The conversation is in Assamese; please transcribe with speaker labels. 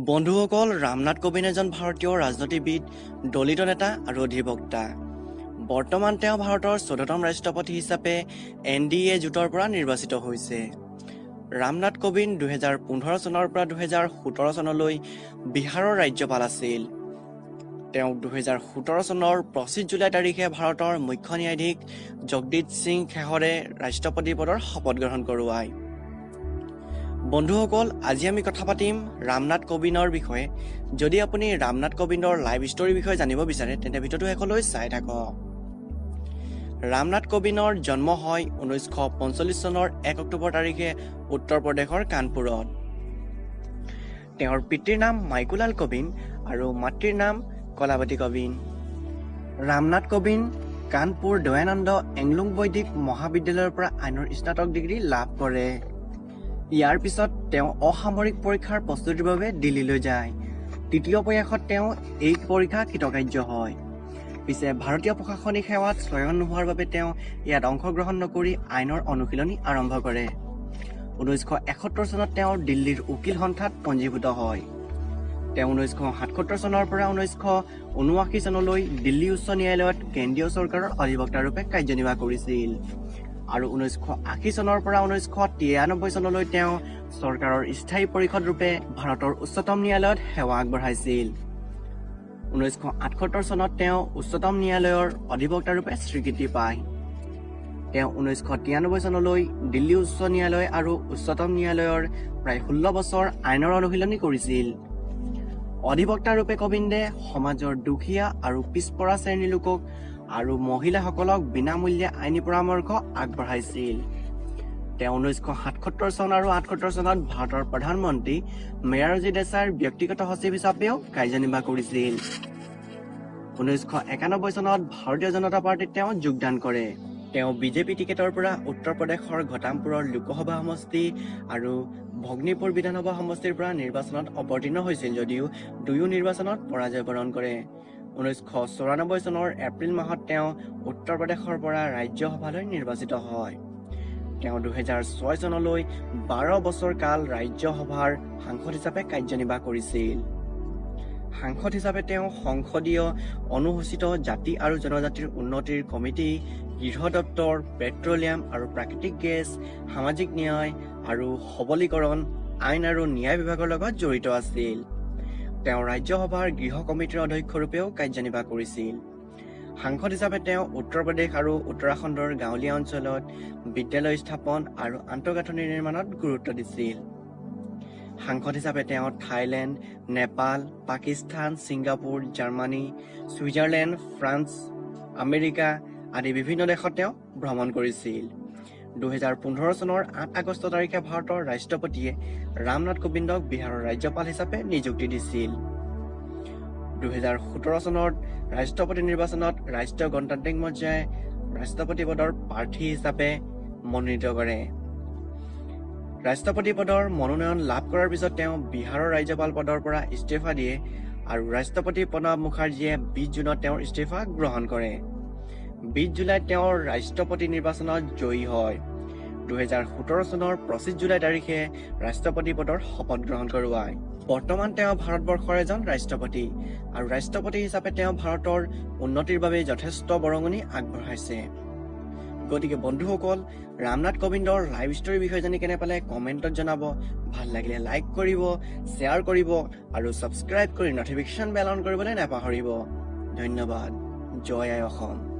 Speaker 1: বন্ধুসকল, ৰামনাথ কোবিন্দ এজন ভাৰতীয় ৰাজনীতিবিদ, দলিত নেতা আৰু অধিবক্তা। বৰ্তমান তেওঁ ভাৰতৰ 14তম ৰাষ্ট্ৰপতি হিচাপে NDA জোঁটৰ পৰা নিৰ্বাচিত হৈছে। ৰামনাথ কোবিন্দ 2015 চনৰ পৰা 2017 চনলৈ বিহাৰৰ ৰাজ্যপাল আছিল। তেওঁ 2017 চনৰ 25 জুলাই তাৰিখে ভাৰতৰ মুখ্য ন্যায়াধীশ জগদীশ সিং খেহৰে ৰাষ্ট্ৰপতি পদৰ শপত গ্ৰহণ কৰোৱায়। বন্ধুসকল, আজি আমি কথা পাতিম ৰামনাথ কোবিন্দৰ বিষয়ে। যদি আপুনি ৰামনাথ কোবিন্দৰ লাইভ ষ্টৰীৰ বিষয়ে জানিব বিচাৰে তেন্তে ভিডিঅ'টো শেষলৈ চাই থাকক। ৰামনাথ কোবিন্দৰ জন্ম হয় 1945 চনৰ 1 অক্টোবৰ তাৰিখে উত্তৰ প্ৰদেশৰ কানপুৰত। তেওঁৰ পিতৃৰ নাম মাইকুলাল কোবিন্দ আৰু মাতৃৰ নাম কলাৱতী কোবিন্দ। ৰামনাথ কোবিন্দ কানপুৰ দয়ানন্দ এংলুং বৈদিক মহাবিদ্যালয়ৰ পৰা আইনৰ স্নাতক ডিগ্ৰী লাভ কৰে। ইয়াৰ পিছত তেওঁ অসামৰিক পৰীক্ষাৰ প্ৰস্তুতিৰ বাবে দিল্লীলৈ যায়। তৃতীয় প্ৰয়াসত তেওঁ এই পৰীক্ষা কৃতকাৰ্য হয়। পিছে ভাৰতীয় প্ৰশাসনিক সেৱাত চয়ন নোহোৱাৰ বাবে তেওঁ ইয়াত অংশগ্ৰহণ নকৰি আইনৰ অনুশীলনী আৰম্ভ কৰে। 1971 চনত তেওঁ দিল্লীৰ উকিল সন্থাত পঞ্জীভূত হয়। তেওঁ 1977 চনৰ পৰা 1979 চনলৈ দিল্লী উচ্চ ন্যায়ালয়ত কেন্দ্ৰীয় চৰকাৰৰ অধিবক্তা ৰূপে কাৰ্যনিৰ্বাহ কৰিছিল আৰু 1980 চনৰ পৰা 1993 চনলৈ তেওঁ চৰকাৰৰ স্থায়ী পৰিষদ ৰূপে ভাৰতৰ উচ্চতম ন্যায়ালয়ত সেৱা আগবঢ়াইছিল। 1978 চনত তেওঁ উচ্চতম ন্যায়ালয়ৰ অধিবক্তা ৰূপে স্বীকৃতি পায়। তেওঁ 1993 চনলৈ দিল্লী উচ্চ ন্যায়ালয় আৰু উচ্চতম ন্যায়ালয়ৰ প্ৰায় 16 বছৰ আইনৰ অনুশীলনী কৰিছিল। অধিবক্তা ৰূপে কোবিন্দে সমাজৰ দুখীয়া আৰু পিছপৰা শ্ৰেণীৰ লোকক আৰু মহিলাসকলক বিনামূল্যে আইনী পৰামৰ্শ আগবঢ়াইছিল। তেওঁ 1977 চন আৰু 78 চনত ভাৰতৰ প্ৰধানমন্ত্ৰী মোৰাৰজী দেশাইৰ ব্যক্তিগত সচিব হিচাপেও কাৰ্যনিৰ্বাহ কৰিছিল। 1991 চনত ভাৰতীয় জনতা পাৰ্টীত তেওঁ যোগদান কৰে। তেওঁ বিজেপি টিকেটৰ পৰা উত্তৰ প্ৰদেশৰ ঘটামপুৰৰ লোকসভা সমষ্টি আৰু ভগ্নীপুৰ বিধানসভা সমষ্টিৰ পৰা নিৰ্বাচনত অৱতীৰ্ণ হৈছিল যদিও দুয়ো নিৰ্বাচনত পৰাজয় বৰণ কৰে। 1994 চনৰ এপ্ৰিল মাহত তেওঁ উত্তৰ প্ৰদেশৰ পৰা ৰাজ্যসভালৈ নিৰ্বাচিত হয়। তেওঁ 2006 চনলৈ 12 বছৰ কাল ৰাজ্যসভাৰ সাংসদ হিচাপে কাৰ্যনিৰ্বাহ কৰিছিল। সাংসদ হিচাপে তেওঁ সংসদীয় অনুসূচিত জাতি আৰু জনজাতিৰ উন্নতিৰ কমিটি, গৃহ দপ্তৰ, পেট্ৰলিয়াম আৰু প্ৰাকৃতিক গেছ, সামাজিক ন্যায় আৰু সবলীকৰণ, আইন আৰু ন্যায় বিভাগৰ লগত জড়িত আছিল। তেওঁ ৰাজ্যসভাৰ গৃহ কমিটিৰ অধ্যক্ষ ৰূপেও কাৰ্যনিৰ্বাহ কৰিছিল। সাংসদ হিচাপে তেওঁ উত্তৰ প্ৰদেশ আৰু উত্তৰাখণ্ডৰ গাঁৱলীয়া অঞ্চলত বিদ্যালয় স্থাপন আৰু আন্তঃগাঁথনি নিৰ্মাণত গুৰুত্ব দিছিল। সাংসদ হিচাপে তেওঁ Thailand, Nepal, Pakistan, Singapore, Germany, Switzerland, France, America আদি বিভিন্ন দেশত তেওঁ ভ্ৰমণ কৰিছিল। 2015 চনৰ 8 আগষ্ট তাৰিখে ভাৰতৰ ৰাষ্ট্ৰপতিয়ে ৰামনাথ কোবিন্দক বিহাৰৰ ৰাজ্যপাল হিচাপে নিযুক্তি দিছিল। 2017 চনত ৰাষ্ট্ৰপতি নিৰ্বাচনত ৰাষ্ট্ৰীয় গণতান্ত্ৰিক মৰ্চাই ৰাষ্ট্ৰপতি পদৰ প্ৰাৰ্থী হিচাপে মনোনীত কৰে। ৰাষ্ট্ৰপতি পদৰ মনোনয়ন লাভ কৰাৰ পিছত তেওঁ বিহাৰৰ ৰাজ্যপাল পদৰ পৰা ইস্তফা দিয়ে আৰু ৰাষ্ট্ৰপতি প্ৰণৱ মুখাৰ্জীয়ে 20 জুনত তেওঁৰ ইস্তফা গ্ৰহণ কৰে। 20 জুলাইত তেওঁৰ ৰাষ্ট্ৰপতি নিৰ্বাচনত জয়ী হয়। 2017 চনৰ 25 জুলাই তাৰিখে ৰাষ্ট্ৰপতি পদৰ শপত গ্ৰহণ কৰোৱায়। বৰ্তমান তেওঁ ভাৰতবৰ্ষৰ এজন ৰাষ্ট্ৰপতি আৰু ৰাষ্ট্ৰপতি হিচাপে তেওঁ ভাৰতৰ উন্নতিৰ বাবে যথেষ্ট বৰঙণি আগবঢ়াইছে। গতিকে বন্ধুসকল, ৰামনাথ কোবিন্দৰ লাইভ ষ্টৰীৰ বিষয়ে জানি কেনে পালে কমেণ্টত জনাব। ভাল লাগিলে লাইক কৰিব, শ্বেয়াৰ কৰিব আৰু ছাবস্ক্ৰাইব কৰি নটিফিকেশ্যন বেল অন কৰিবলৈ নাপাহৰিব। ধন্যবাদ। জয় আই অসম।